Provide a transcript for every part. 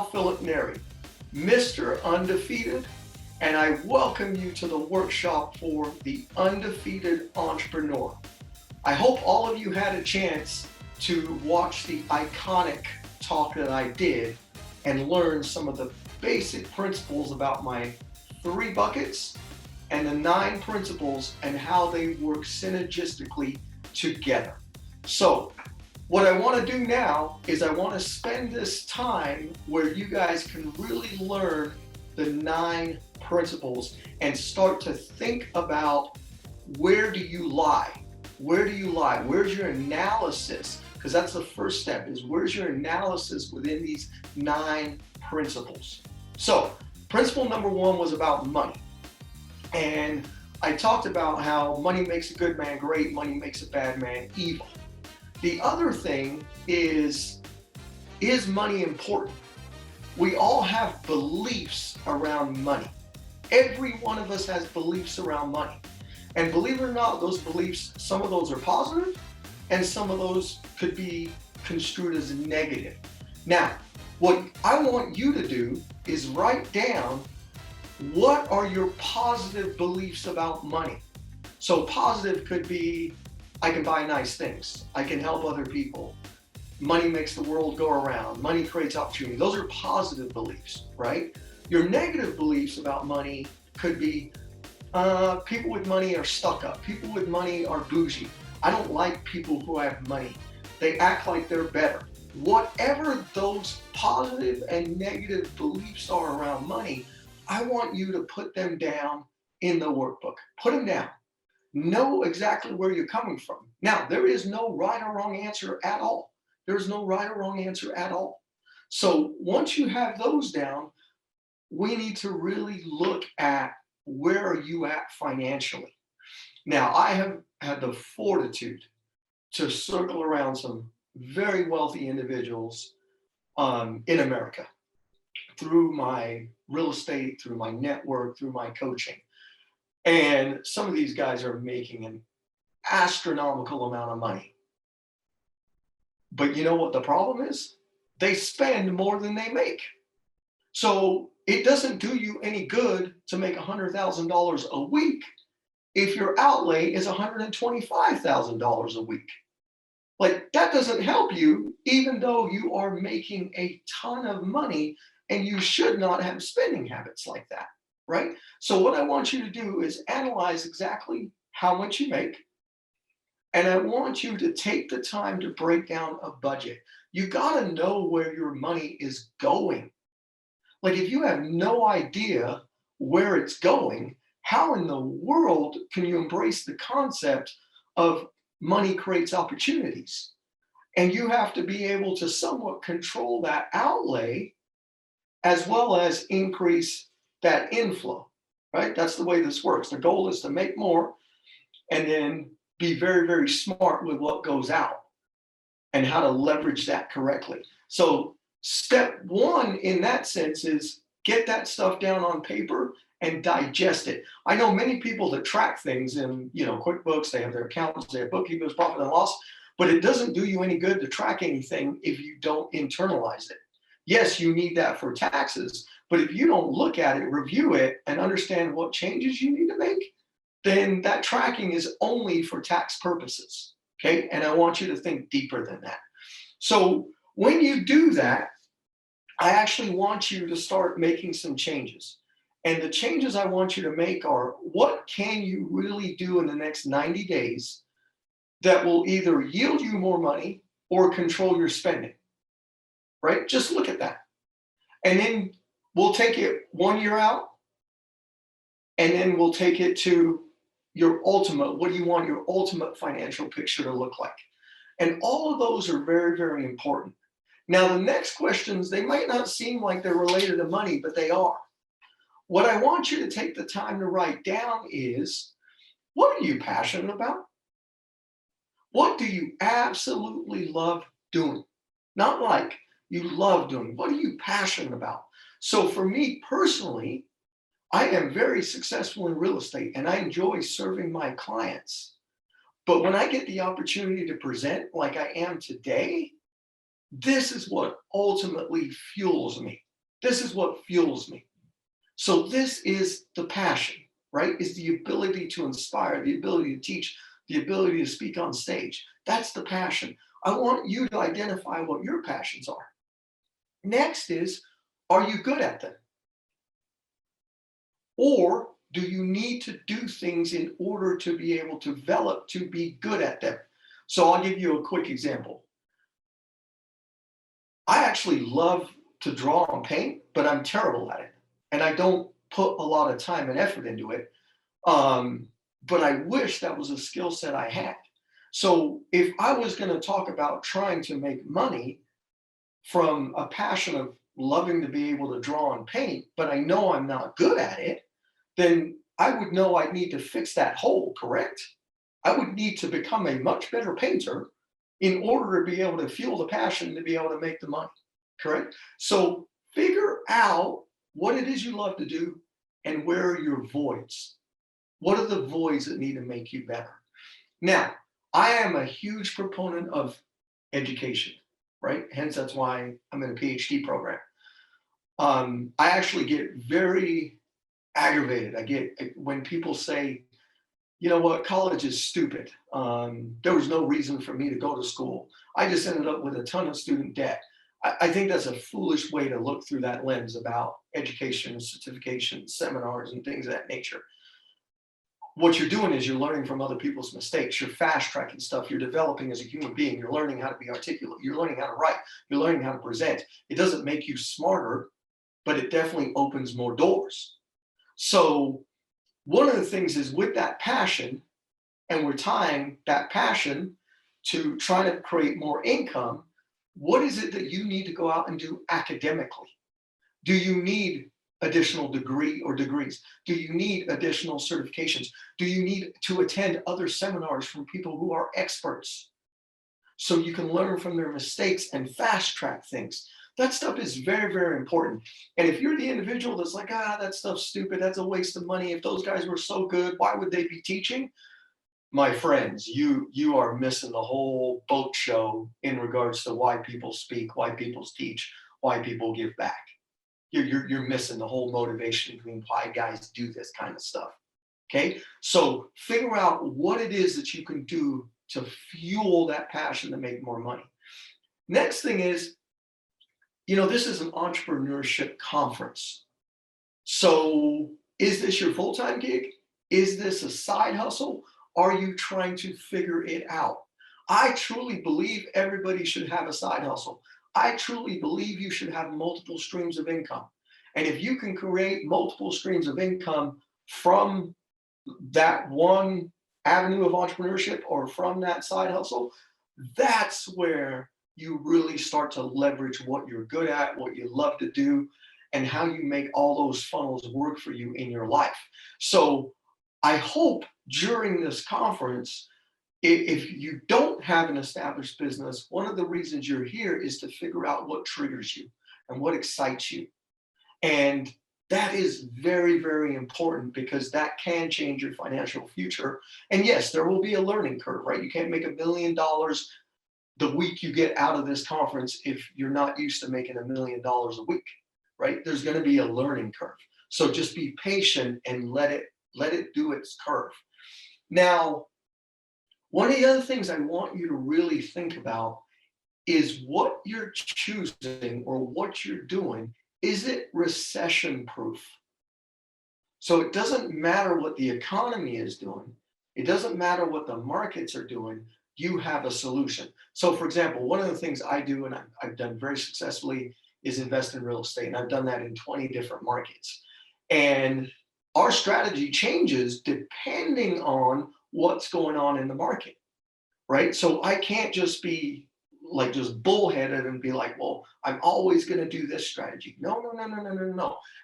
pal Philip-Neri, Mr. Undefeated, and I welcome you to the workshop for the Undefeated Entrepreneur. I hope all of you had a chance to watch the iconic talk that I did and learn some of the basic principles about my 3 buckets and the 9 principles and how they work synergistically together. So what I want to do now is I want to spend this time where you guys can really learn the 9 principles and start to think about where do you lie? Where do you lie? Where's your analysis? Because that's the first step, is where's your analysis within these 9 principles? So principle number 1 was about money. And I talked about how money makes a good man great, money makes a bad man evil. The other thing is money important? We all have beliefs around money. Every one of us has beliefs around money. And believe it or not, those beliefs, some of those are positive and some of those could be construed as negative. Now, what I want you to do is write down what are your positive beliefs about money. So positive could be, I can buy nice things. I can help other people. Money makes the world go around. Money creates opportunity. Those are positive beliefs, right? Your negative beliefs about money could be, people with money are stuck up. People with money are bougie. I don't like people who have money. They act like they're better. Whatever those positive and negative beliefs are around money, I want you to put them down in the workbook. Put them down. Know exactly where you're coming from. Now, there is no right or wrong answer at all. There's no right or wrong answer at all. So once you have those down, we need to really look at where are you at financially. Now, I have had the fortitude to circle around some very wealthy individuals in America through my real estate, through my network, through my coaching. And some of these guys are making an astronomical amount of money. But you know what the problem is? They spend more than they make. So it doesn't do you any good to make $100,000 a week if your outlay is $125,000 a week. Like, that doesn't help you, even though you are making a ton of money, and you should not have spending habits like that, right? So what I want you to do is analyze exactly how much you make, and I want you to take the time to break down a budget. You got to know where your money is going. Like, if you have no idea where it's going, how in the world can you embrace the concept of money creates opportunities? And you have to be able to somewhat control that outlay as well as increase that inflow, right? That's the way this works. The goal is to make more and then be very, very smart with what goes out and how to leverage that correctly. So step 1 in that sense is get that stuff down on paper and digest it. I know many people that track things in, QuickBooks, they have their accountants, they have bookkeepers, profit and loss, but it doesn't do you any good to track anything if you don't internalize it. Yes, you need that for taxes, but if you don't look at it, review it, and understand what changes you need to make, then that tracking is only for tax purposes, okay? And I want you to think deeper than that. So when you do that, I actually want you to start making some changes. And the changes I want you to make are, what can you really do in the next 90 days that will either yield you more money or control your spending, right? Just look at that. And then we'll take it 1 year out, and then we'll take it to your ultimate, what do you want your ultimate financial picture to look like? And all of those are very, very important. Now, the next questions, they might not seem like they're related to money, but they are. What I want you to take the time to write down is, what are you passionate about? What do you absolutely love doing? Not like, you love doing. What are you passionate about? So for me personally, I am very successful in real estate and I enjoy serving my clients. But when I get the opportunity to present like I am today, this is what ultimately fuels me. This is what fuels me. So this is the passion, right? Is the ability to inspire, the ability to teach, the ability to speak on stage. That's the passion. I want you to identify what your passions are. Next is, are you good at them? Or do you need to do things in order to be able to develop to be good at them? So I'll give you a quick example. I actually love to draw and paint, but I'm terrible at it. And I don't put a lot of time and effort into it. But I wish that was a skill set I had. So if I was going to talk about trying to make money from a passion of loving to be able to draw and paint, but I know I'm not good at it, then I would know I need to fix that hole, correct? I would need to become a much better painter in order to be able to fuel the passion to be able to make the money, correct? So figure out what it is you love to do and where are your voids. What are the voids that need to make you better? Now, I am a huge proponent of education, right? Hence, that's why I'm in a PhD program. I actually get very aggravated. I get when people say, you know what, college is stupid. There was no reason for me to go to school. I just ended up with a ton of student debt. I think that's a foolish way to look through that lens about education, certifications, seminars, and things of that nature. What you're doing is you're learning from other people's mistakes. You're fast tracking stuff. You're developing as a human being. You're learning how to be articulate. You're learning how to write. You're learning how to present. It doesn't make you smarter, but it definitely opens more doors. So one of the things is with that passion, and we're tying that passion to trying to create more income, what is it that you need to go out and do academically? Do you need additional degree or degrees? Do you need additional certifications? Do you need to attend other seminars from people who are experts so you can learn from their mistakes and fast track things? That stuff is very, very important. And if you're the individual that's like, that stuff's stupid, that's a waste of money. If those guys were so good, why would they be teaching? My friends, you are missing the whole boat show in regards to why people speak, why people teach, why people give back. You're missing the whole motivation between why guys do this kind of stuff. Okay, so figure out what it is that you can do to fuel that passion to make more money. Next thing is, this is an entrepreneurship conference. So is this your full-time gig? Is this a side hustle? Are you trying to figure it out? I truly believe everybody should have a side hustle. I truly believe you should have multiple streams of income. And if you can create multiple streams of income from that one avenue of entrepreneurship or from that side hustle, that's where you really start to leverage what you're good at, what you love to do, and how you make all those funnels work for you in your life. So I hope during this conference, if you don't have an established business, one of the reasons you're here is to figure out what triggers you and what excites you. And that is very, very important because that can change your financial future. And yes, there will be a learning curve, right? You can't make $1 million the week you get out of this conference if you're not used to making $1 million a week, right? There's going to be a learning curve. So just be patient and let it do its curve. Now, one of the other things I want you to really think about is what you're choosing or what you're doing. Is it recession proof? So it doesn't matter what the economy is doing. It doesn't matter what the markets are doing. You have a solution. So for example, one of the things I do and I've done very successfully is invest in real estate. And I've done that in 20 different markets. And our strategy changes depending on what's going on in the market, right? So I can't just be like just bullheaded and be like, well, I'm always going to do this strategy. No.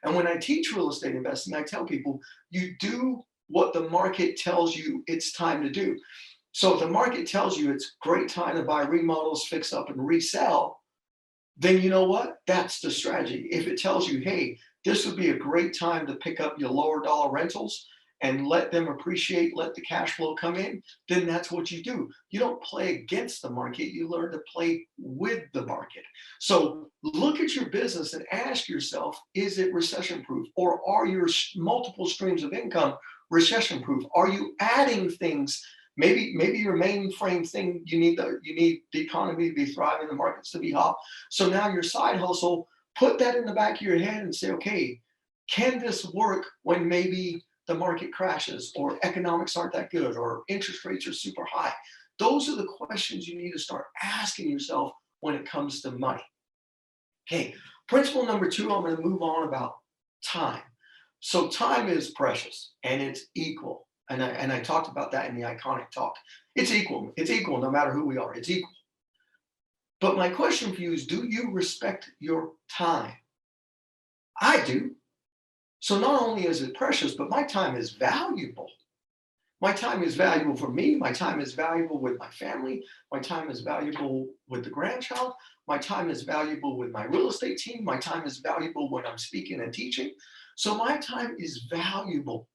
And when I teach real estate investing, I tell people you do what the market tells you it's time to do. So if the market tells you it's great time to buy remodels, fix up and resell, then you know what? That's the strategy. If it tells you, hey, this would be a great time to pick up your lower dollar rentals and let them appreciate, let the cash flow come in, then that's what you do. You don't play against the market, you learn to play with the market. So look at your business and ask yourself, is it recession proof? Or are your multiple streams of income recession proof? Are you adding things? Maybe your mainframe thing, you need the economy to be thriving, the markets to be hot. So now your side hustle, put that in the back of your head and say, okay, can this work when maybe the market crashes or economics aren't that good or interest rates are super high? Those are the questions you need to start asking yourself when it comes to money. Okay, principle number 2, I'm going to move on about time. So time is precious and it's equal. And I talked about that in the iconic talk. It's equal. It's equal no matter who we are. It's equal. But my question for you is, do you respect your time? I do. So not only is it precious, but my time is valuable. My time is valuable for me. My time is valuable with my family. My time is valuable with the grandchild. My time is valuable with my real estate team. My time is valuable when I'm speaking and teaching. So my time is valuable.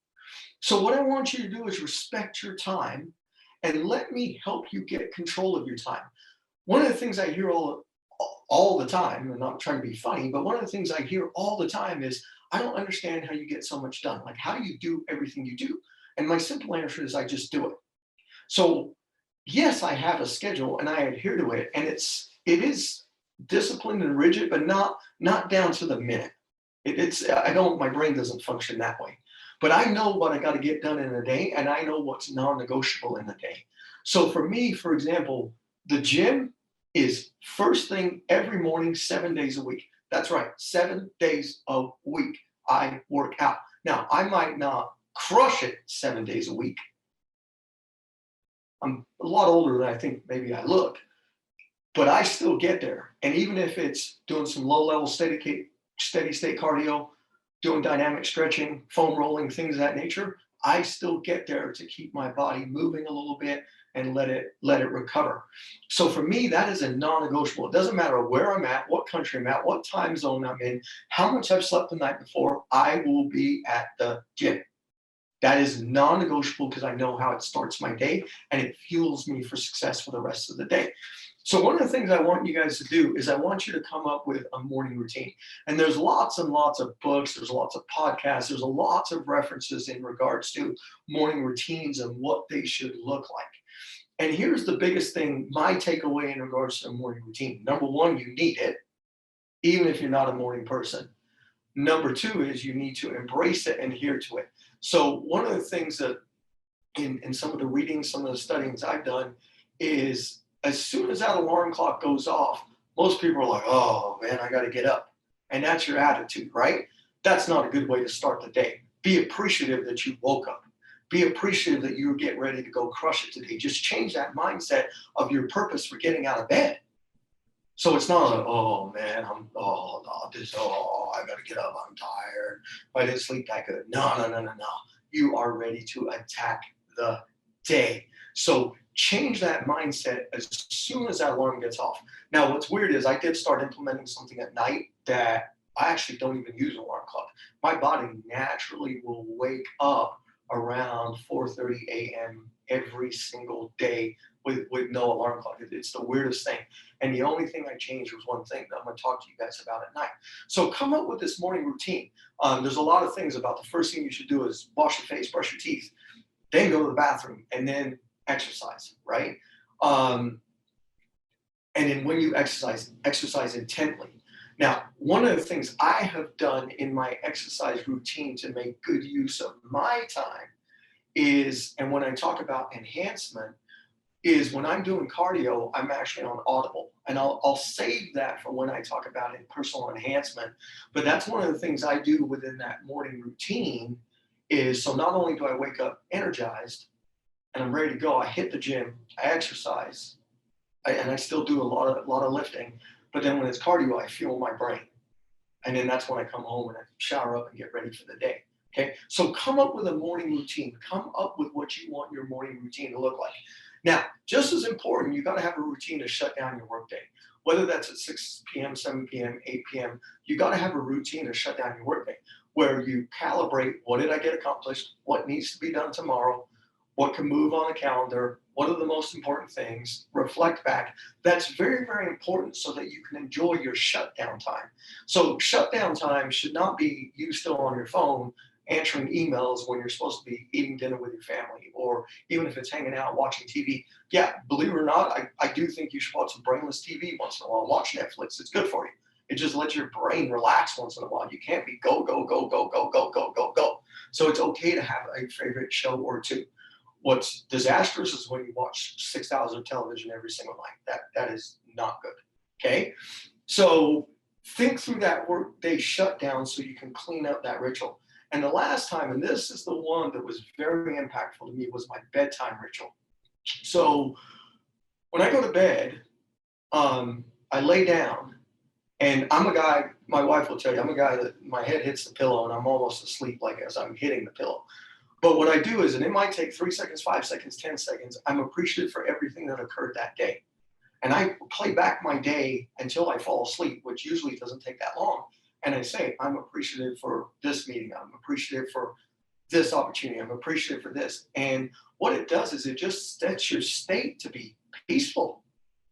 So what I want you to do is respect your time and let me help you get control of your time. One of the things I hear all the time, and I'm not trying to be funny, but one of the things I hear all the time is, I don't understand how you get so much done. Like, how do you do everything you do? And my simple answer is, I just do it. So yes, I have a schedule and I adhere to it, and it is disciplined and rigid, but not down to the minute. My brain doesn't function that way. But I know what I got to get done in a day, and I know what's non-negotiable in the day. So for me, for example, the gym is first thing every morning, 7 days a week. That's right, 7 days a week I work out. Now, I might not crush it 7 days a week. I'm a lot older than I think maybe I look, but I still get there. And even if it's doing some low-level steady state cardio, doing dynamic stretching, foam rolling, things of that nature, I still get there to keep my body moving a little bit and let it recover. So for me, that is a non-negotiable. It doesn't matter where I'm at, what country I'm at, what time zone I'm in, how much I've slept the night before, I will be at the gym. That is non-negotiable because I know how it starts my day and it fuels me for success for the rest of the day. So one of the things I want you guys to do is I want you to come up with a morning routine. And there's lots and lots of books, there's lots of podcasts, there's lots of references in regards to morning routines and what they should look like. And here's the biggest thing, my takeaway in regards to a morning routine. Number 1, you need it, even if you're not a morning person. Number 2 is you need to embrace it and adhere to it. So one of the things that in some of the readings, some of the studyings I've done is, as soon as that alarm clock goes off, most people are like, oh man, I got to get up. And that's your attitude, right? That's not a good way to start the day. Be appreciative that you woke up. Be appreciative that you're getting ready to go crush it today. Just change that mindset of your purpose for getting out of bed. So it's not like, oh man, I got to get up. I'm tired. I didn't sleep that good. No. You are ready to attack the day. So change that mindset as soon as that alarm gets off. Now, what's weird is I did start implementing something at night that I actually don't even use an alarm clock. My body naturally will wake up around 4:30 a.m. every single day with no alarm clock. It's the weirdest thing. And the only thing I changed was one thing that I'm going to talk to you guys about at night. So come up with this morning routine. There's a lot of things about the first thing you should do is wash your face, brush your teeth, then go to the bathroom, and then exercise, right? And then when you exercise intently. Now, one of the things I have done in my exercise routine to make good use of my time is, and when I talk about enhancement, is when I'm doing cardio, I'm actually on Audible. And I'll save that for when I talk about it, personal enhancement. But that's one of the things I do within that morning routine is, so not only do I wake up energized and I'm ready to go, I hit the gym, I exercise, and I still do a lot of lifting. But then when it's cardio, I fuel my brain. And then that's when I come home and I shower up and get ready for the day. Okay, so come up with a morning routine. Come up with what you want your morning routine to look like. Now, just as important, you got to have a routine to shut down your workday. Whether that's at 6 p.m., 7 p.m., 8 p.m., you got to have a routine to shut down your workday. where you calibrate what did I get accomplished, what needs to be done tomorrow, what can move on the calendar, what are the most important things, reflect back. That's very, very important so that you can enjoy your shutdown time. So shutdown time should not be you still on your phone answering emails when you're supposed to be eating dinner with your family, or even if it's hanging out watching TV. Yeah, believe it or not, I do think you should watch some brainless TV once in a while. Watch Netflix. It's good for you. It just lets your brain relax once in a while. You can't be go, go, go, go, go, go, go, go, go. So it's okay to have a favorite show or two. What's disastrous is when you watch 6 hours of television every single night. That is not good. Okay? So think through that workday shutdown so you can clean up that ritual. And the last time, and this is the one that was very impactful to me, was my bedtime ritual. So when I go to bed, I lay down, and I'm a guy, my wife will tell you, I'm a guy that my head hits the pillow and I'm almost asleep like as I'm hitting the pillow. But what I do is, and it might take 3 seconds, 5 seconds, 10 seconds, I'm appreciative for everything that occurred that day. And I play back my day until I fall asleep, which usually doesn't take that long. And I say, I'm appreciative for this meeting. I'm appreciative for this opportunity. I'm appreciative for this. And what it does is it just sets your state to be peaceful.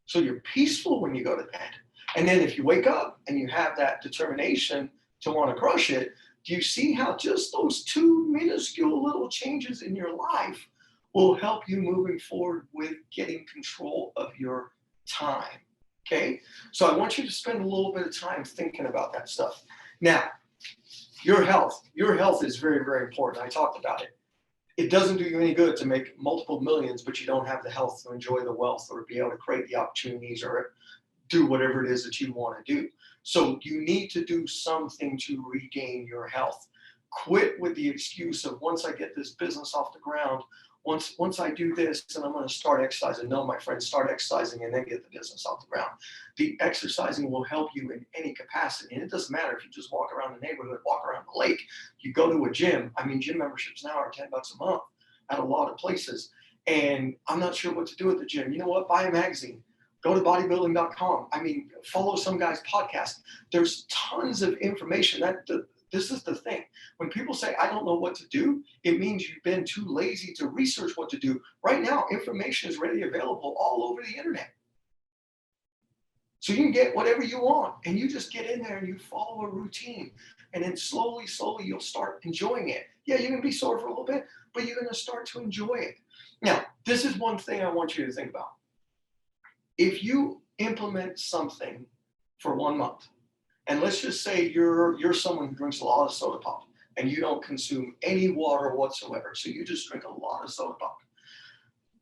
So you're peaceful when you go to bed. And then if you wake up and you have that determination to want to crush it, do you see how just those two minuscule little changes in your life will help you moving forward with getting control of your time? Okay, so I want you to spend a little bit of time thinking about that stuff. Now, your health is very, very important. I talked about it. It doesn't do you any good to make multiple millions, but you don't have the health to enjoy the wealth or be able to create the opportunities or do whatever it is that you want to do. So you need to do something to regain your health. Quit with the excuse of once I get this business off the ground, once I do this, and I'm going to start exercising. No, my friend, start exercising and then get the business off the ground. The exercising will help you in any capacity. And it doesn't matter if you just walk around the neighborhood, walk around the lake, you go to a gym. I mean, gym memberships now are $10 a month at a lot of places. And I'm not sure what to do at the gym. You know what? Buy a magazine. Go to bodybuilding.com. I mean, follow some guy's podcast. There's tons of information. This is the thing. When people say, I don't know what to do, it means you've been too lazy to research what to do. Right now, information is readily available all over the internet. So you can get whatever you want, and you just get in there and you follow a routine. And then slowly, you'll start enjoying it. Yeah, you're going to be sore for a little bit, but you're going to start to enjoy it. Now, this is one thing I want you to think about. If you implement something for 1 month, and let's just say you're someone who drinks a lot of soda pop and you don't consume any water whatsoever, so you just drink a lot of soda pop.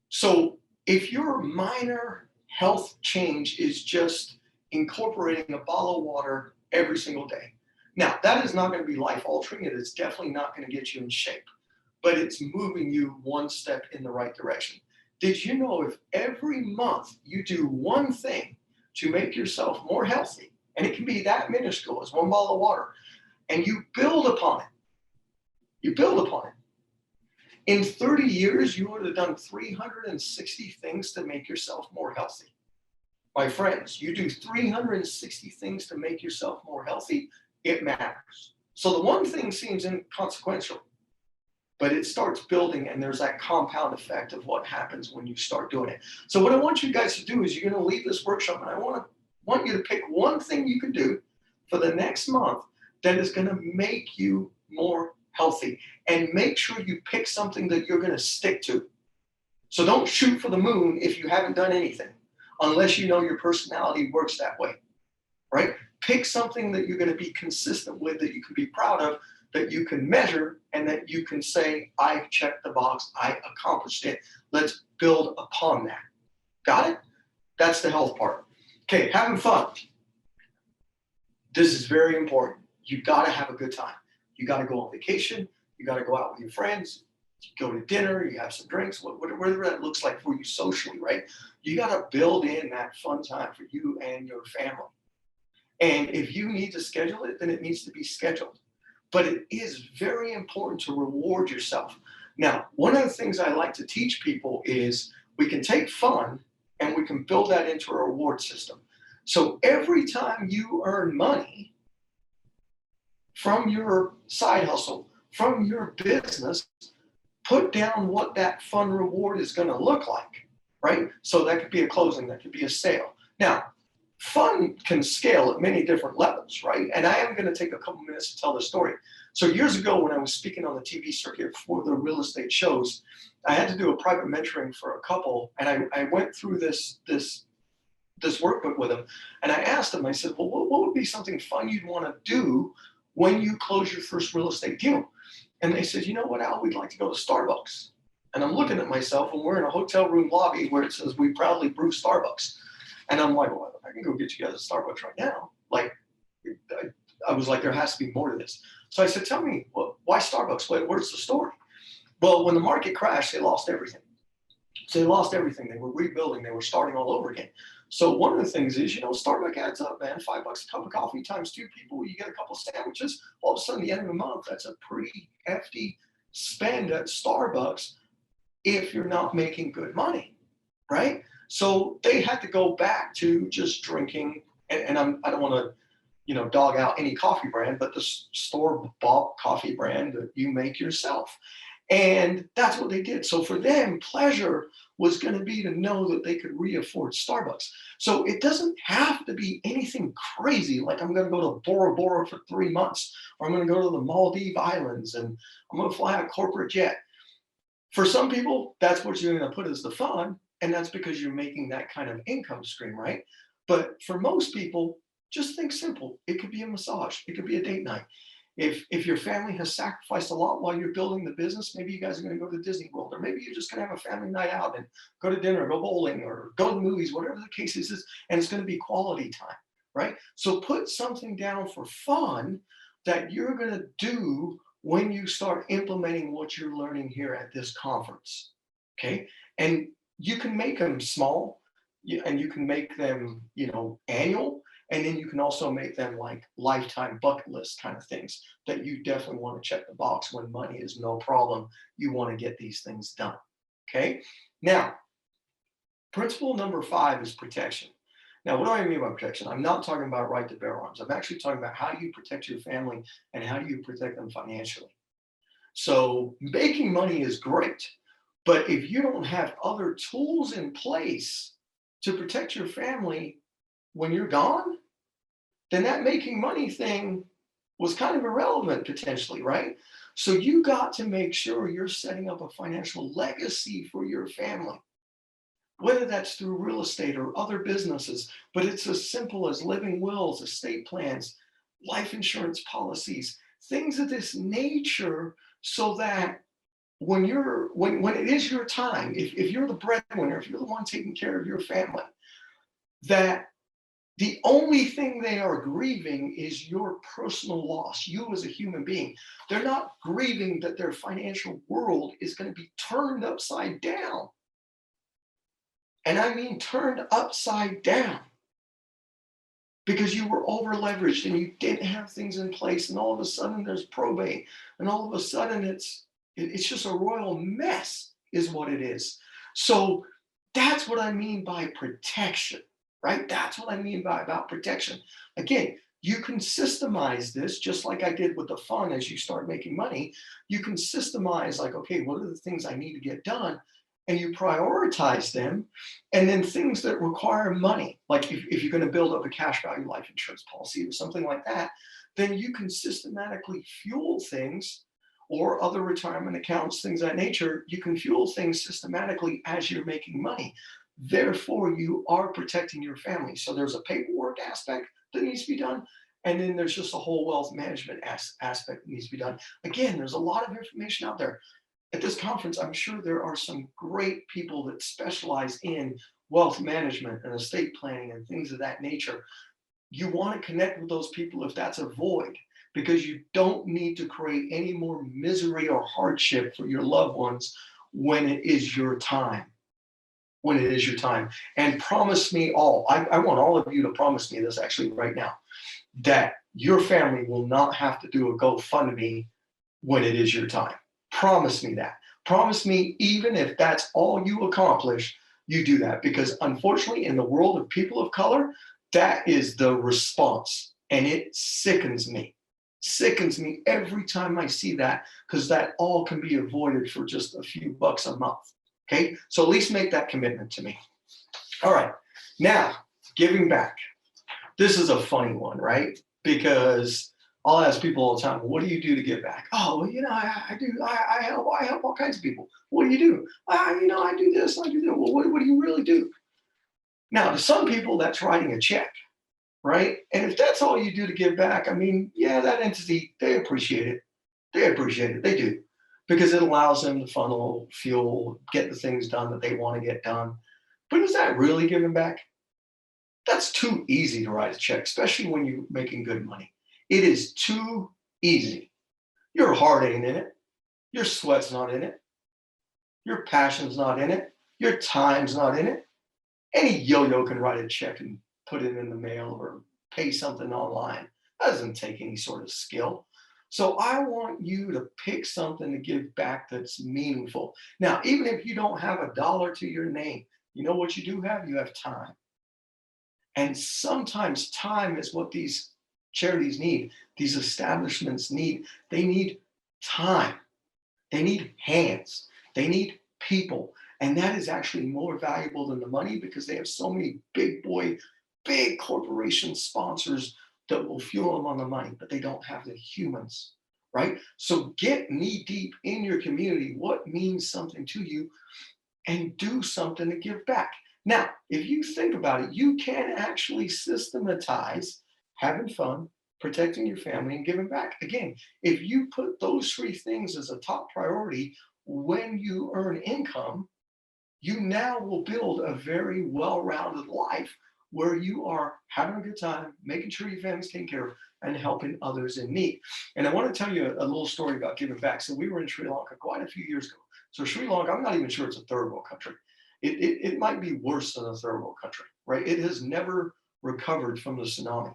So if your minor health change is just incorporating a bottle of water every single day, now that is not going to be life altering. It is definitely not going to get you in shape, but it's moving you one step in the right direction. Did you know if every month you do one thing to make yourself more healthy, and it can be that minuscule as one bottle of water, and you build upon it, in 30 years, you would have done 360 things to make yourself more healthy. My friends, you do 360 things to make yourself more healthy, it matters. So the one thing seems inconsequential, but it starts building, and there's that compound effect of what happens when you start doing it. So what I want you guys to do is you're going to leave this workshop, and I want you to pick one thing you can do for the next month that is going to make you more healthy. And make sure you pick something that you're going to stick to. So don't shoot for the moon if you haven't done anything, unless you know your personality works that way, right? Pick something that you're going to be consistent with, that you can be proud of, that you can measure, and that you can say, I checked the box, I accomplished it. Let's build upon that. Got it? That's the health part. Okay, having fun. This is very important. You got to have a good time. You got to go on vacation. You got to go out with your friends. You go to dinner. You have some drinks. Whatever that looks like for you socially, right? You got to build in that fun time for you and your family. And if you need to schedule it, then it needs to be scheduled. But it is very important to reward yourself. Now, one of the things I like to teach people is we can take fun and we can build that into a reward system. So every time you earn money, from your side hustle, from your business, put down what that fun reward is going to look like, right? So that could be a closing, that could be a sale. Now, fun can scale at many different levels, right? And I am going to take a couple minutes to tell the story. So years ago, when I was speaking on the TV circuit for the real estate shows, I had to do a private mentoring for a couple, and I went through this workbook with them, and I asked them. I said, "Well, what would be something fun you'd want to do when you close your first real estate deal?" And they said, "You know what, Al? We'd like to go to Starbucks." And I'm looking at myself, and we're in a hotel room lobby where it says, "We proudly brew Starbucks." And I'm like, "Well, I can go get you guys a Starbucks right now." Like, I was like, there has to be more to this. So I said, "Tell me, why Starbucks? Where's the story?" Well, when the market crashed, they lost everything. So they lost everything. They were rebuilding. They were starting all over again. So one of the things is, Starbucks adds up, man. $5 a cup of coffee times two people, you get a couple sandwiches. All of a sudden, the end of the month, that's a pretty hefty spend at Starbucks if you're not making good money, right? So they had to go back to just drinking, and I don't want to, dog out any coffee brand, but the store-bought coffee brand that you make yourself. And that's what they did. So for them, pleasure was going to be to know that they could re-afford Starbucks. So it doesn't have to be anything crazy, like I'm going to go to Bora Bora for 3 months, or I'm going to go to the Maldives Islands and I'm going to fly a corporate jet. For some people, that's what you're going to put as the fun, and that's because you're making that kind of income stream, right? But for most people, just think simple. It could be a massage. It could be a date night. If your family has sacrificed a lot while you're building the business, maybe you guys are going to go to Disney World, or maybe you're just going to have a family night out and go to dinner, go bowling, or go to the movies, whatever the case is, and it's going to be quality time, right? So put something down for fun that you're going to do when you start implementing what you're learning here at this conference, okay? And you can make them small, and you can make them, annual, and then you can also make them like lifetime bucket list kind of things that you definitely want to check the box when money is no problem. You want to get these things done. Okay. Now, principle number 5 is protection. Now, what do I mean by protection? I'm not talking about right to bear arms. I'm actually talking about how do you protect your family and how do you protect them financially. So making money is great, but if you don't have other tools in place to protect your family when you're gone, then that making money thing was kind of irrelevant potentially, right? So you got to make sure you're setting up a financial legacy for your family, whether that's through real estate or other businesses, but it's as simple as living wills, estate plans, life insurance policies, things of this nature, so that when it is your time, if you're the breadwinner, if you're the one taking care of your family, that the only thing they are grieving is your personal loss, you as a human being. They're not grieving that their financial world is going to be turned upside down. And I mean turned upside down, because you were over leveraged and you didn't have things in place, and all of a sudden there's probate, and all of a sudden it's just a royal mess is what it is. So that's what I mean by protection, right? That's what I mean by about protection. Again, you can systemize this just like I did with the fun. As you start making money, you can systemize, like, okay, what are the things I need to get done? And you prioritize them. And then things that require money, like if you're going to build up a cash value life insurance policy or something like that, then you can systematically fuel things, or other retirement accounts, things of that nature. You can fuel things systematically as you're making money. Therefore, you are protecting your family. So there's a paperwork aspect that needs to be done. And then there's just a whole wealth management aspect that needs to be done. Again, there's a lot of information out there. At this conference, I'm sure there are some great people that specialize in wealth management and estate planning and things of that nature. You want to connect with those people if that's a void, because you don't need to create any more misery or hardship for your loved ones when it is your time. When it is your time. And promise me all, I want all of you to promise me this actually right now, that your family will not have to do a GoFundMe when it is your time. Promise me that. Promise me, even if that's all you accomplish, you do that. Because unfortunately, in the world of people of color, that is the response. And it sickens me. Sickens me every time I see that, because that all can be avoided for just a few bucks a month. Okay, so at least make that commitment to me. All right, now giving back. This is a funny one, right? Because I'll ask people all the time, "What do you do to give back?" "Oh, well, I do. I help all kinds of people." "What do you do?" I do this. I do that." "Well, what do you really do?" Now, to some people, that's writing a check, right? And if that's all you do to give back, I mean, yeah, that entity, they appreciate it. They appreciate it. They do. Because it allows them to funnel fuel, get the things done that they want to get done. But is that really giving back? That's too easy to write a check, especially when you're making good money. It is too easy. Your heart ain't in it. Your sweat's not in it. Your passion's not in it. Your time's not in it. Any yo-yo can write a check and put it in the mail or pay something online. That doesn't take any sort of skill. So I want you to pick something to give back that's meaningful. Now, even if you don't have a dollar to your name, you know what you do have? You have time. And sometimes time is what these charities need, these establishments need. They need time. They need hands. They need people. And that is actually more valuable than the money, because they have so many big corporation sponsors that will fuel them on the money, but they don't have the humans, right? So get knee deep in your community, what means something to you, and do something to give back. Now, if you think about it, you can actually systematize having fun, protecting your family, and giving back. Again, if you put those three things as a top priority when you earn income, you now will build a very well-rounded life where you are having a good time, making sure your family's taken care of, and helping others in need. And I want to tell you a little story about giving back. So we were in Sri Lanka quite a few years ago. So Sri Lanka, I'm not even sure it's a third world country. It might be worse than a third world country, right? It has never recovered from the tsunami.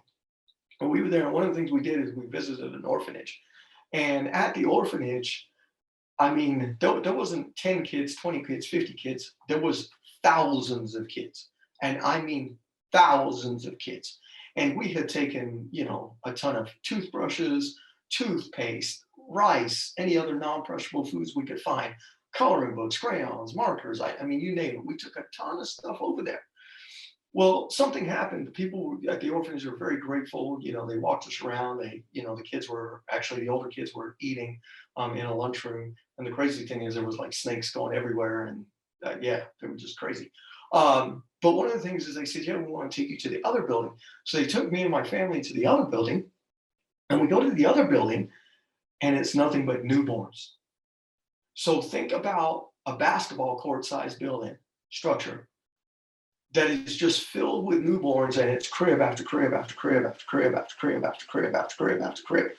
But we were there, and one of the things we did is we visited an orphanage. And at the orphanage, I mean, there wasn't 10 kids, 20 kids, 50 kids. There was thousands of kids. And I mean thousands of kids. And we had taken, a ton of toothbrushes, toothpaste, rice, any other non-perishable foods we could find, coloring books, crayons, markers. I mean, you name it. We took a ton of stuff over there. Well, something happened. The people at the orphanage were very grateful. They walked us around. The kids were actually, the older kids were eating in a lunchroom. And the crazy thing is, there was like snakes going everywhere, and yeah, they were just crazy. But one of the things is, they said, "Yeah, we want to take you to the other building." So they took me and my family to the other building, and we go to the other building, and it's nothing but newborns. So think about a basketball court sized building structure that is just filled with newborns, and it's crib after crib after crib after crib after crib after crib after crib after crib.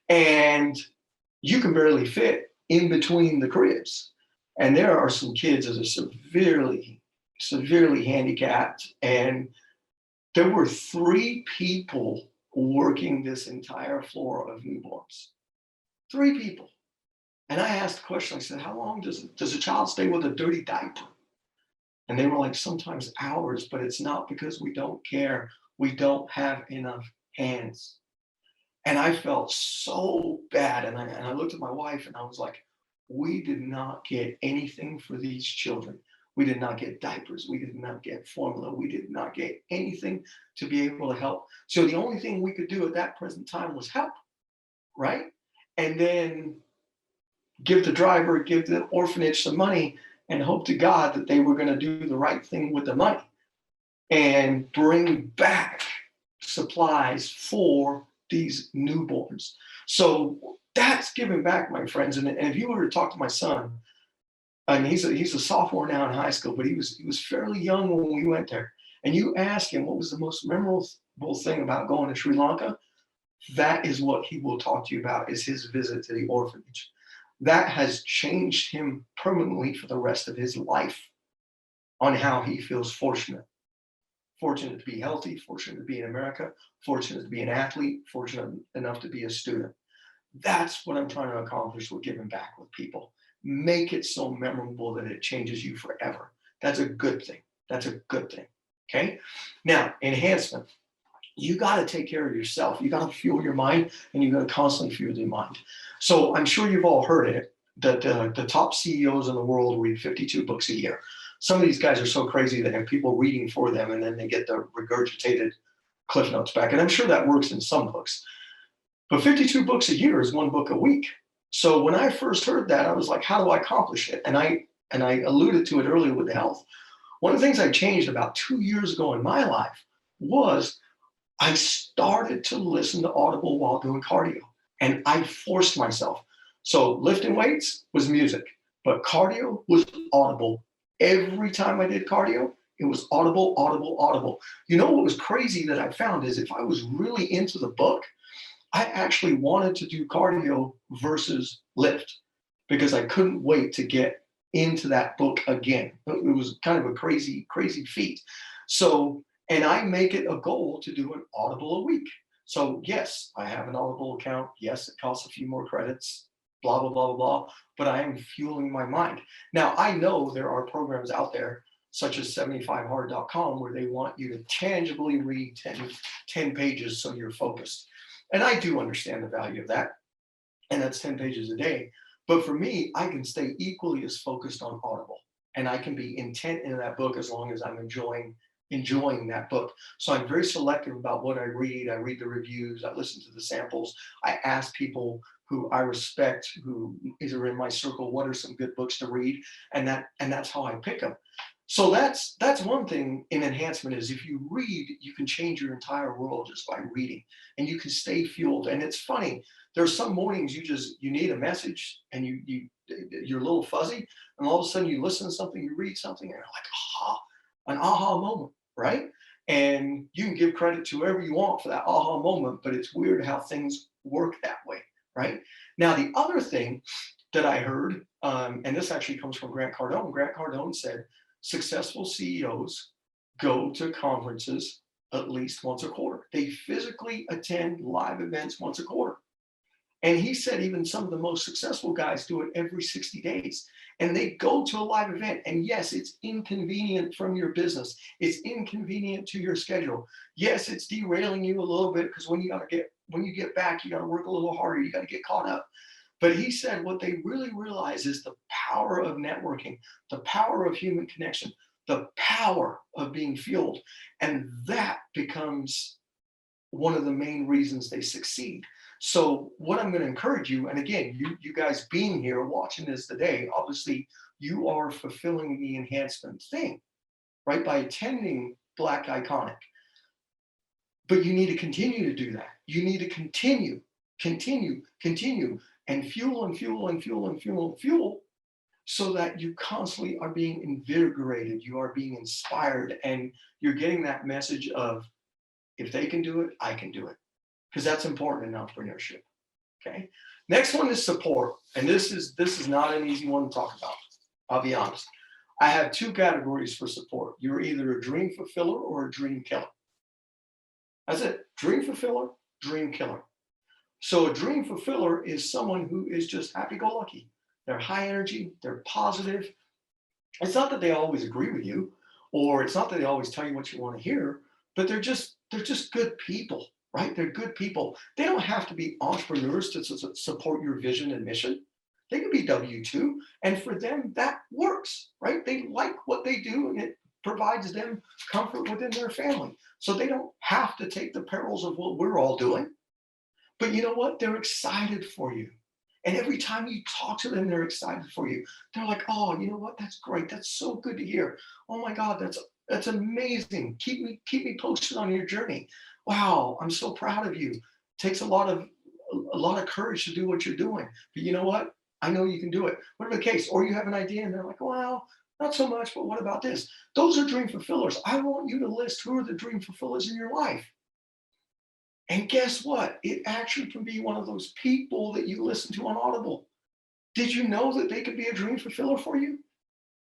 And you can barely fit in between the cribs. And there are some kids that are severely handicapped. And there were 3 people working this entire floor of newborns. 3 people. And I asked the question, I said, "How long does a child stay with a dirty diaper?" And they were like, "Sometimes hours, but it's not because we don't care. We don't have enough hands." And I felt so bad. And I looked at my wife, and I was like, we did not get anything for these children. We did not get diapers. We did not get formula. We did not get anything to be able to help. So the only thing we could do at that present time was help, right? And then give the orphanage some money, and hope to God that they were going to do the right thing with the money and bring back supplies for these newborns. So that's giving back, my friends. And if you were to talk to my son, and he's a sophomore now in high school, but he was fairly young when we went there. And you ask him what was the most memorable thing about going to Sri Lanka, that is what he will talk to you about, is his visit to the orphanage. That has changed him permanently for the rest of his life, on how he feels fortunate. Fortunate to be healthy, fortunate to be in America, fortunate to be an athlete, fortunate enough to be a student. That's what I'm trying to accomplish with giving back with people. Make it so memorable that it changes you forever. That's a good thing. That's a good thing. Okay. Now, enhancement. you got to take care of yourself. You got to fuel your mind, and you got to constantly fuel your mind. So I'm sure you've all heard it that the top CEOs in the world read 52 books a year. Some of these guys are so crazy they have people reading for them, and then they get the regurgitated cliff notes back. And I'm sure that works in some books. But 52 books a year is one book a week. So when I first heard that, I was like, how do I accomplish it? And I alluded to it earlier with the health. One of the things I changed about 2 years ago in my life was I started to listen to Audible while doing cardio, and I forced myself. So lifting weights was music, but cardio was Audible. Every time I did cardio, it was Audible, Audible, Audible. You know what was crazy that I found is if I was really into the book, I actually wanted to do cardio versus lift because I couldn't wait to get into that book again. It was kind of a crazy, crazy feat. So, and I make it a goal to do an Audible a week. So, yes, I have an Audible account. Yes, it costs a few more credits, blah, blah, blah, blah, blah, but I am fueling my mind. Now, I know there are programs out there such as 75hard.com where they want you to tangibly read 10 pages so you're focused. And I do understand the value of that. And that's 10 pages a day. But for me, I can stay equally as focused on Audible. And I can be intent in that book as long as I'm enjoying that book. So I'm very selective about what I read. I read the reviews, I listen to the samples, I ask people who I respect, who is in my circle, what are some good books to read? And that's how I pick them. So that's one thing in enhancement is if you read, you can change your entire world just by reading, and you can stay fueled. And it's funny, there's some mornings you need a message and you're a little fuzzy, and all of a sudden you listen to something, you read something, and you're like, aha, an aha moment, right? And you can give credit to whoever you want for that aha moment, but it's weird how things work that way, right? Now, the other thing that I heard, and this actually comes from Grant Cardone. Grant Cardone said, successful CEOs go to conferences at least once a quarter. They physically attend live events once a quarter. And he said even some of the most successful guys do it every 60 days. And they go to a live event. And yes, it's inconvenient from your business. It's inconvenient to your schedule. Yes, it's derailing you a little bit because when you get back, you got to work a little harder. You got to get caught up. But he said what they really realize is the power of networking, the power of human connection, the power of being fueled. And that becomes one of the main reasons they succeed. So what I'm going to encourage you, and again, you guys being here watching this today, obviously you are fulfilling the enhancement thing, right? By attending Black Iconic. But you need to continue to do that. You need to continue, and fuel and fuel and fuel and fuel and fuel so that you constantly are being invigorated, you are being inspired, and you're getting that message of, if they can do it, I can do it. Because that's important in entrepreneurship. Okay. Next one is support. And this is not an easy one to talk about. I'll be honest. I have two categories for support. You're either a dream fulfiller or a dream killer. That's it. Dream fulfiller, dream killer. So a dream fulfiller is someone who is just happy-go-lucky. They're high energy, they're positive. It's not that they always agree with you, or it's not that they always tell you what you want to hear, but they're just good people, right? They're good people. They don't have to be entrepreneurs to support your vision and mission. They can be W-2, and for them, that works, right? They like what they do, and it provides them comfort within their family. So they don't have to take the perils of what we're all doing. But you know what? They're excited for you. And every time you talk to them, they're excited for you. They're like, oh, you know what? That's great. That's so good to hear. Oh my God, that's amazing. Keep me posted on your journey. Wow, I'm so proud of you. It takes a lot of courage to do what you're doing. But you know what? I know you can do it. Whatever the case, or you have an idea and they're like, well, not so much, but what about this? Those are dream fulfillers. I want you to list who are the dream fulfillers in your life. And guess what? It actually can be one of those people that you listen to on Audible. Did you know that they could be a dream fulfiller for you?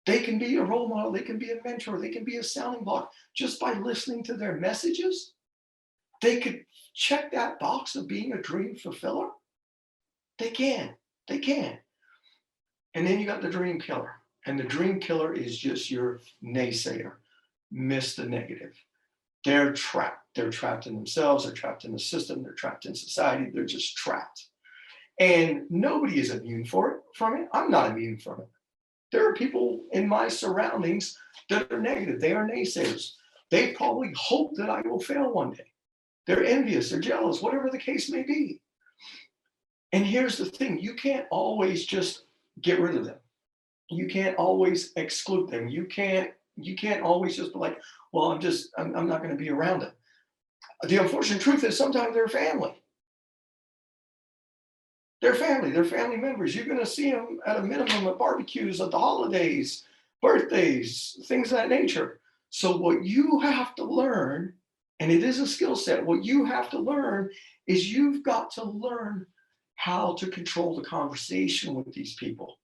They can be a role model. They can be a mentor. They can be a sounding block just by listening to their messages. They could check that box of being a dream fulfiller. They can. They can. And then you got the dream killer. And the dream killer is just your naysayer. Miss the negative. They're trapped. They're trapped in themselves, they're trapped in the system, they're trapped in society, they're just trapped. And nobody is immune from it. I'm not immune from it. There are people in my surroundings that are negative. They are naysayers. They probably hope that I will fail one day. They're envious, they're jealous, whatever the case may be. And here's the thing, you can't always just get rid of them. You can't always exclude them. You can't always just be like, well, I'm not going to be around them. The unfortunate truth is sometimes they're family. They're family members. You're going to see them at a minimum at barbecues, at the holidays, birthdays, things of that nature. So what you have to learn, and it is a skill set, what you have to learn is you've got to learn how to control the conversation with these people.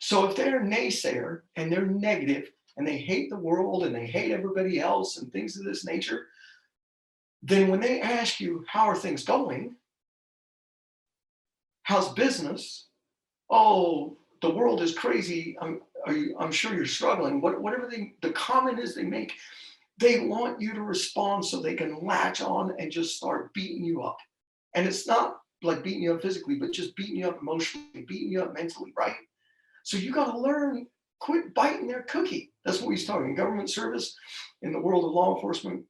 So if they're a naysayer and they're negative and they hate the world and they hate everybody else and things of this nature, then when they ask you, how are things going? How's business? Oh, the world is crazy. I'm sure you're struggling. Whatever the comment is they make, they want you to respond so they can latch on and just start beating you up. And it's not like beating you up physically, but just beating you up emotionally, beating you up mentally, right? So you got to learn, quit biting their cookie. That's what he's talking. Government service, in the world of law enforcement,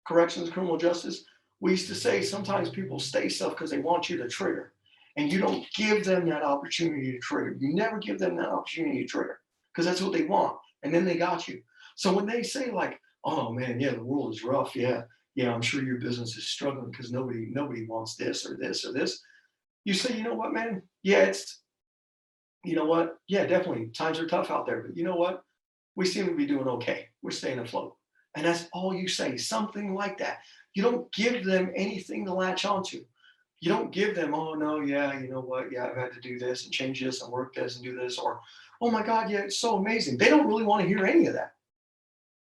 corrections, criminal justice, we used to say sometimes people stay stuff because they want you to trigger. And you don't give them that opportunity to trigger. You never give them that opportunity to trigger because that's what they want. And then they got you. So when they say like, oh man, yeah, the world is rough. Yeah, I'm sure your business is struggling because nobody wants this or this or this. You say, you know what, man? Yeah, you know what? Yeah, definitely. Times are tough out there. But you know what? We seem to be doing okay. We're staying afloat. And that's all you say, something like that. You don't give them anything to latch onto. You don't give them, oh no, yeah, you know what? Yeah, I've had to do this and change this and work this and do this. Or, oh my God, yeah, it's so amazing. They don't really want to hear any of that.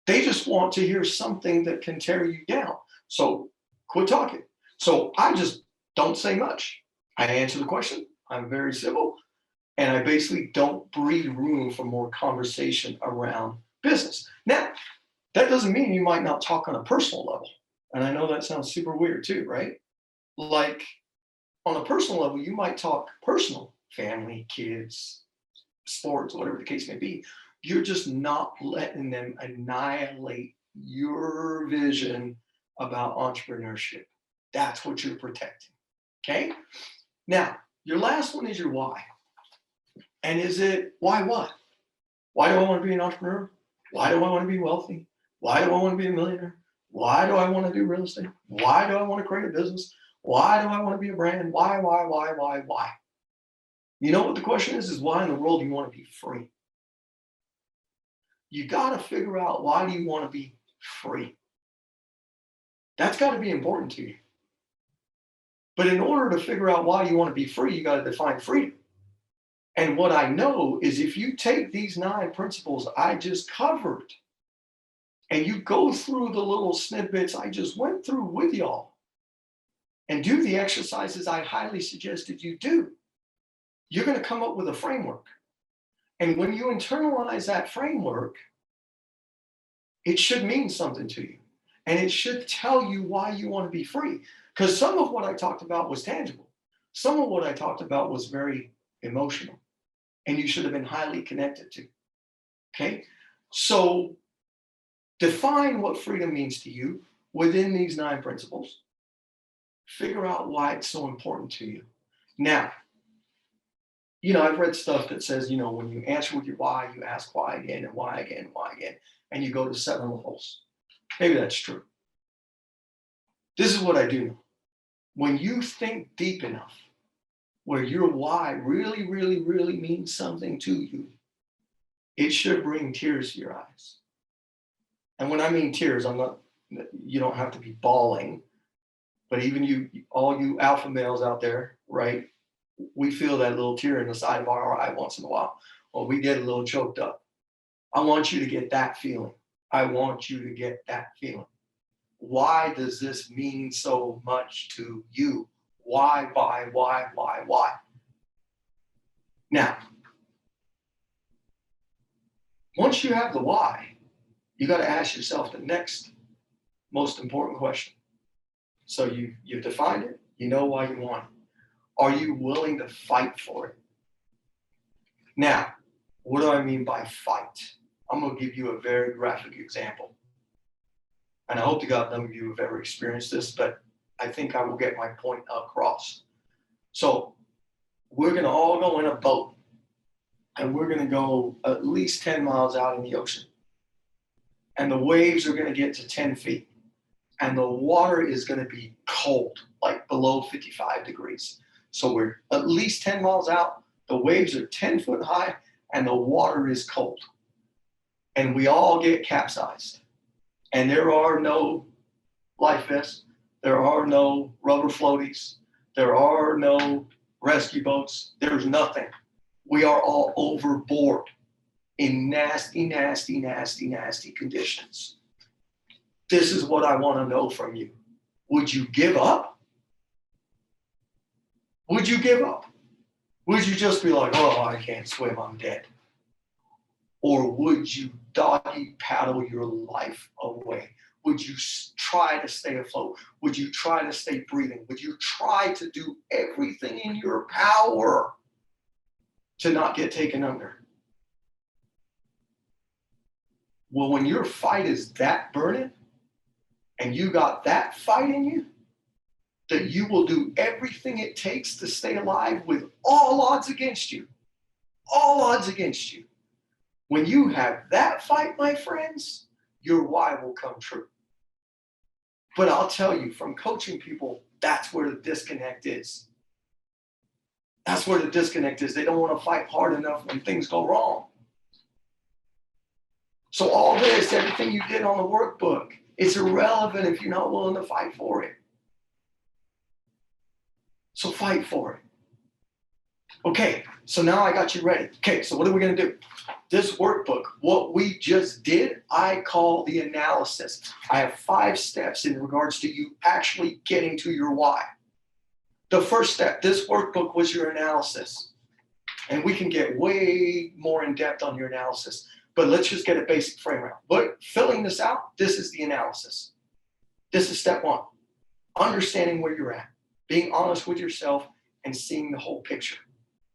They just want to hear something that can tear you down. So quit talking. So I just don't say much. I answer the question. I'm very civil. And I basically don't breed room for more conversation around business. Now, that doesn't mean you might not talk on a personal level. And I know that sounds super weird too, right? Like on a personal level, you might talk personal, family, kids, sports, whatever the case may be. You're just not letting them annihilate your vision about entrepreneurship. That's what you're protecting. Okay? Now, your last one is your why. And is it why what? Why do I want to be an entrepreneur? Why do I want to be wealthy? Why do I want to be a millionaire? Why do I want to do real estate? Why do I want to create a business? Why do I want to be a brand? Why? You know what the question is why in the world do you want to be free? You got to figure out why do you want to be free? That's got to be important to you. But in order to figure out why you want to be free, you got to define freedom. And what I know is if you take these 9 principles I just covered and you go through the little snippets I just went through with y'all and do the exercises I highly suggested you do, you're going to come up with a framework. And when you internalize that framework, it should mean something to you. And it should tell you why you want to be free. Because some of what I talked about was tangible. Some of what I talked about was very emotional. And you should have been highly connected to. Okay? So define what freedom means to you within these 9 principles. Figure out why it's so important to you. Now, I've read stuff that says, when you answer with your why, you ask why again and why again and why again, and you go to 7 levels. Maybe that's true. This is what I do know. When you think deep enough, where your why really, really, really means something to you, it should bring tears to your eyes. And when I mean tears, you don't have to be bawling, but even all you alpha males out there, right? We feel that little tear in the side of our eye once in a while, or we get a little choked up. I want you to get that feeling. I want you to get that feeling. Why does this mean so much to you? Why? Now, once you have the why, you got to ask yourself the next Most important question. So you've defined it. You know why you want it. Are you willing to fight for it? Now, what do I mean by fight? I'm going to give you a very graphic example. And I hope to God none of you have ever experienced this, but I think I will get my point across. So we're going to all go in a boat, and we're going to go at least 10 miles out in the ocean. And the waves are going to get to 10 feet. And the water is going to be cold, like below 55 degrees. So we're at least 10 miles out. The waves are 10 foot high, and the water is cold. And we all get capsized. And there are no life vests. There are no rubber floaties. There are no rescue boats. There's nothing. We are all overboard in nasty, nasty, nasty, nasty conditions. This is what I want to know from you. Would you give up? Would you give up? Would you just be like, oh, I can't swim, I'm dead? Or would you doggy paddle your life away? Would you try to stay afloat? Would you try to stay breathing? Would you try to do everything in your power to not get taken under? Well, when your fight is that burning, and you got that fight in you, that you will do everything it takes to stay alive with all odds against you. All odds against you. When you have that fight, my friends, your why will come true. But I'll tell you, from coaching people, that's where the disconnect is. That's where the disconnect is. They don't want to fight hard enough when things go wrong. So all this, everything you did on the workbook, it's irrelevant if you're not willing to fight for it. So fight for it. Okay, so now I got you ready. Okay, so what are we going to do? This workbook, what we just did, I call the analysis. I have 5 steps in regards to you actually getting to your why. The first step, this workbook was your analysis. And we can get way more in depth on your analysis. But let's just get a basic frame around. But filling this out, this is the analysis. This is step 1. Understanding where you're at, being honest with yourself, and seeing the whole picture.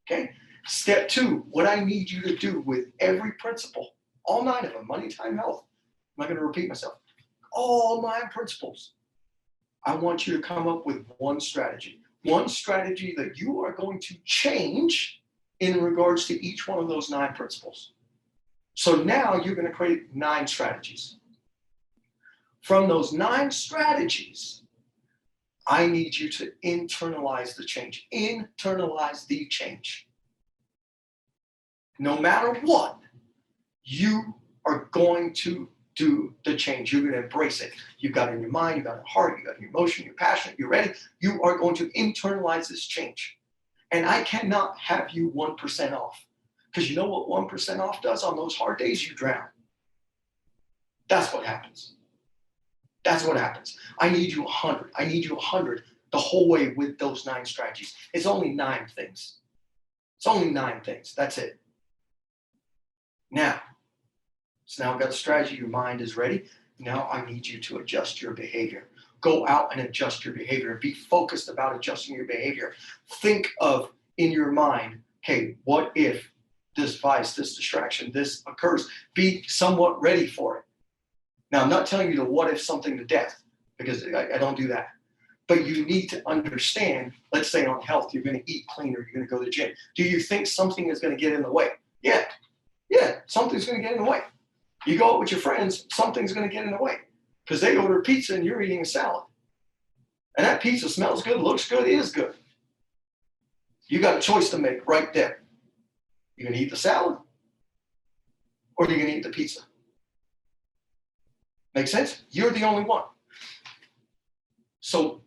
Okay? Step 2, what I need you to do with every principle, all 9 of them, money, time, health. I'm not going to repeat myself. All 9 principles. I want you to come up with one strategy that you are going to change in regards to each one of those 9 principles. So now you're going to create 9 strategies. From those 9 strategies, I need you to internalize the change. Internalize the change. No matter what, you are going to do the change. You're going to embrace it. You've got it in your mind, you've got it in your heart, you've got your emotion, you're passionate, you're ready. You are going to internalize this change. And I cannot have you 1% off. Because you know what 1% off does on those hard days? You drown. That's what happens. That's what happens. I need you 100. I need you 100 the whole way with those 9 strategies. It's only 9 things. It's only 9 things. That's it. Now, so now I've got a strategy. Your mind is ready. Now I need you to adjust your behavior. Go out and adjust your behavior. Be focused about adjusting your behavior. Think of in your mind, okay, what if this vice, this distraction, this occurs? Be somewhat ready for it. Now, I'm not telling you to what if something to death, because I don't do that. But you need to understand, let's say on health, you're going to eat cleaner, you're going to go to the gym. Do you think something is going to get in the way? Yeah, something's going to get in the way. You go out with your friends, something's going to get in the way because they order pizza and you're eating a salad. And that pizza smells good, looks good, is good. You got a choice to make right there. You're going to eat the salad or you're going to eat the pizza. Make sense? You're the only one. So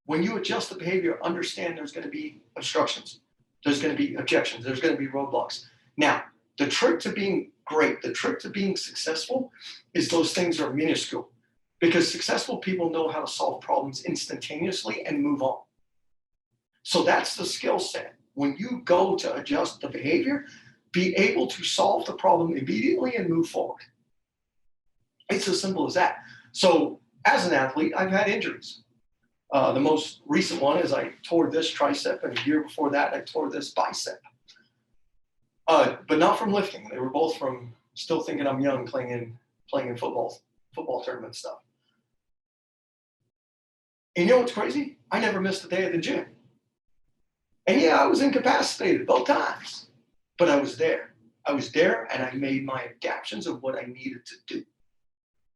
when you adjust the behavior, understand there's going to be obstructions. There's going to be objections. There's going to be roadblocks. Now, the trick to being great, the trick to being successful is those things are minuscule, because successful people know how to solve problems instantaneously and move on. So that's the skill set. When you go to adjust the behavior, be able to solve the problem immediately and move forward. It's as simple as that. So as an athlete, I've had injuries. The most recent one is I tore this tricep, and a year before that, I tore this bicep. But not from lifting. They were both from still thinking I'm young, playing in football tournament stuff. And you know what's crazy? I never missed a day at the gym. And yeah, I was incapacitated both times, but I was there. I was there, and I made my adaptations of what I needed to do.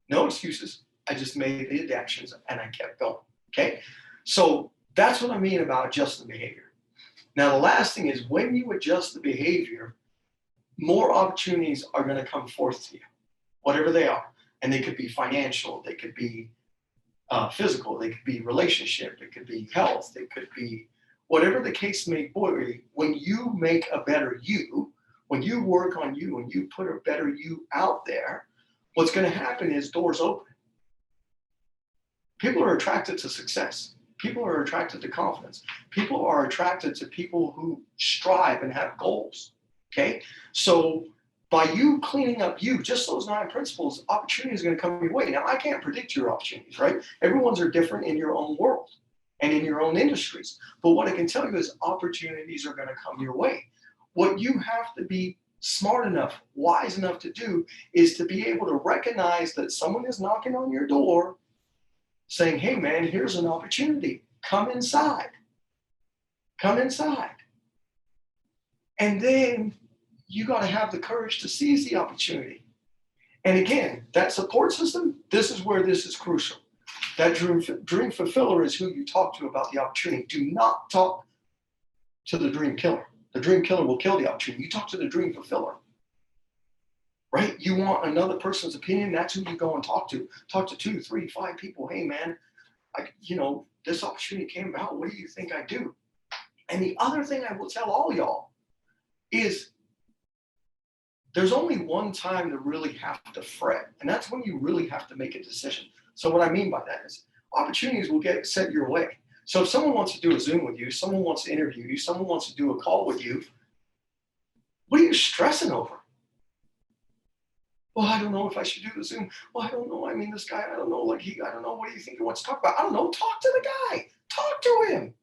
No excuses. I just made the adaptations, and I kept going. Okay? So that's what I mean about adjusting behavior. Now, the last thing is when you adjust the behavior, more opportunities are going to come forth to you, whatever they are. And they could be financial, they could be physical, they could be relationship, it could be health, it could be whatever the case may be. When you make a better you, when you work on you, when you put a better you out there, what's going to happen is doors open. People are attracted to success. People are attracted to confidence. People are attracted to people who strive and have goals. Okay? So by you cleaning up you, just those 9 principles, opportunity is going to come your way. Now, I can't predict your opportunities, right? Everyone's are different in your own world and in your own industries. But what I can tell you is opportunities are going to come your way. What you have to be smart enough, wise enough to do is to be able to recognize that someone is knocking on your door saying, hey, man, here's an opportunity. Come inside. Come inside. And then you got to have the courage to seize the opportunity. And again, that support system, this is where this is crucial. That dream fulfiller is who you talk to about the opportunity. Do not talk to the dream killer. The dream killer will kill the opportunity. You talk to the dream fulfiller. Right? You want another person's opinion, that's who you go and talk to. Talk to 2, 3, 5 people. Hey, man, this opportunity came about. What do you think I do? And the other thing I will tell all y'all is there's only one time to really have to fret, and that's when you really have to make a decision. So what I mean by that is opportunities will get set your way. So if someone wants to do a Zoom with you, someone wants to interview you, someone wants to do a call with you, what are you stressing over? Well, I don't know if I should do the Zoom. Well, I don't know. I mean, this guy, I don't know. I don't know. What do you think he wants to talk about? I don't know. Talk to the guy. Talk to him.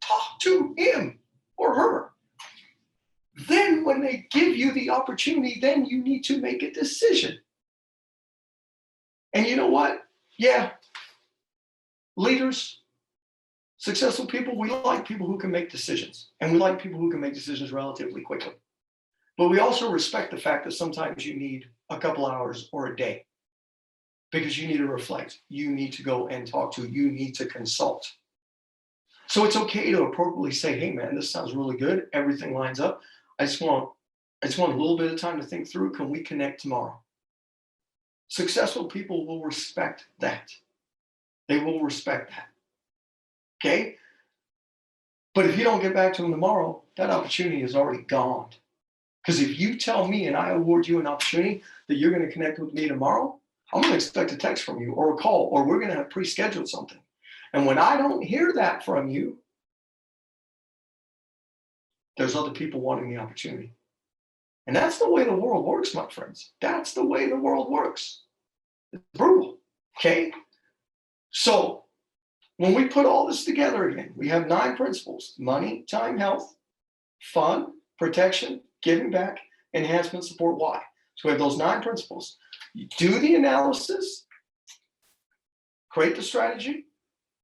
Talk to him or her. Then when they give you the opportunity, then you need to make a decision. And you know what? Yeah. Leaders, successful people, we like people who can make decisions. And we like people who can make decisions relatively quickly. But we also respect the fact that sometimes you need a couple hours or a day because you need to reflect. You need to go and talk to, you need to consult. So it's okay to appropriately say, hey, man, this sounds really good. Everything lines up. I just want a little bit of time to think through. Can we connect tomorrow? Successful people will respect that. They will respect that. Okay? But if you don't get back to them tomorrow, that opportunity is already gone. Because if you tell me and I award you an opportunity that you're going to connect with me tomorrow, I'm going to expect a text from you or a call, or we're going to have pre-scheduled something. And when I don't hear that from you, there's other people wanting the opportunity. And that's the way the world works, my friends. That's the way the world works. It's brutal. Okay? So when we put all this together again, we have 9 principles: money, time, health, fun, protection, giving back, enhancement, support, why. So we have those 9 principles. You do the analysis, create the strategy,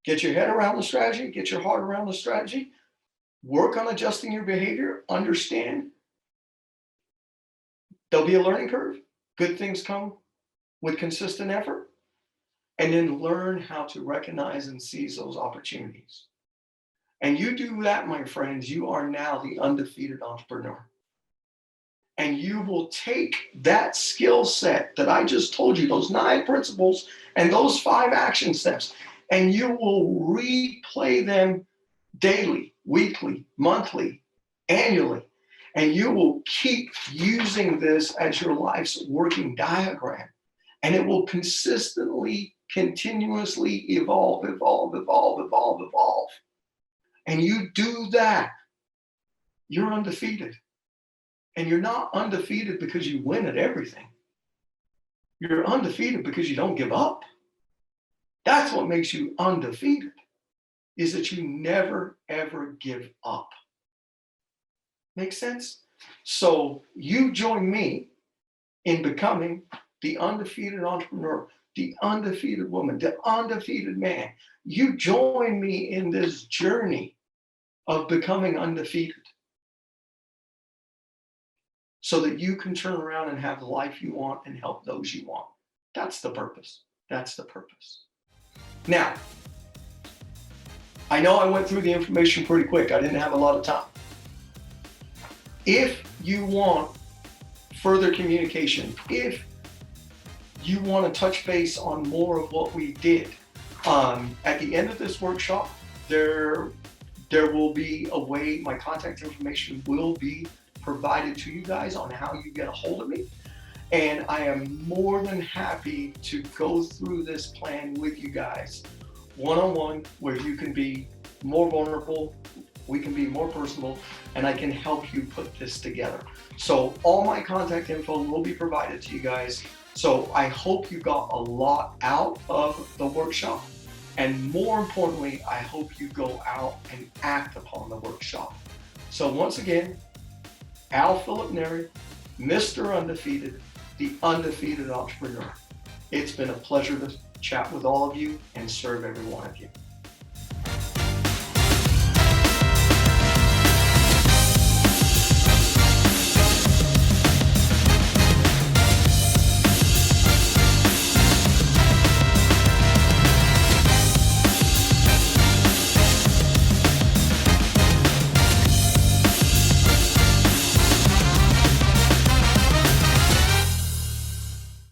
get your head around the strategy, get your heart around the strategy, work on adjusting your behavior, understand there'll be a learning curve. Good things come with consistent effort. And then learn how to recognize and seize those opportunities. And you do that, my friends, you are now the undefeated entrepreneur. And you will take that skill set that I just told you, those 9 principles and those 5 action steps, and you will replay them daily, weekly, monthly, annually. And you will keep using this as your life's working diagram. And it will consistently, continuously evolve. And you do that, you're undefeated. And you're not undefeated because you win at everything. You're undefeated because you don't give up. That's what makes you undefeated, is that you never, ever give up. Make sense? So you join me in becoming the undefeated entrepreneur, the undefeated woman, the undefeated man. You join me in this journey of becoming undefeated so that you can turn around and have the life you want and help those you want. That's the purpose. That's the purpose. Now, I know I went through the information pretty quick. I didn't have a lot of time. If you want further communication, if you want to touch base on more of what we did, at the end of this workshop, there will be a way, my contact information will be provided to you guys on how you get a hold of me. And I am more than happy to go through this plan with you guys one-on-one, where you can be more vulnerable, we can be more personal, and I can help you put this together. So all my contact info will be provided to you guys. So I hope you got a lot out of the workshop. And more importantly, I hope you go out and act upon the workshop. So once again, Al Philip-Neri, Mr. Undefeated, the undefeated entrepreneur. It's been a pleasure to chat with all of you and serve every one of you.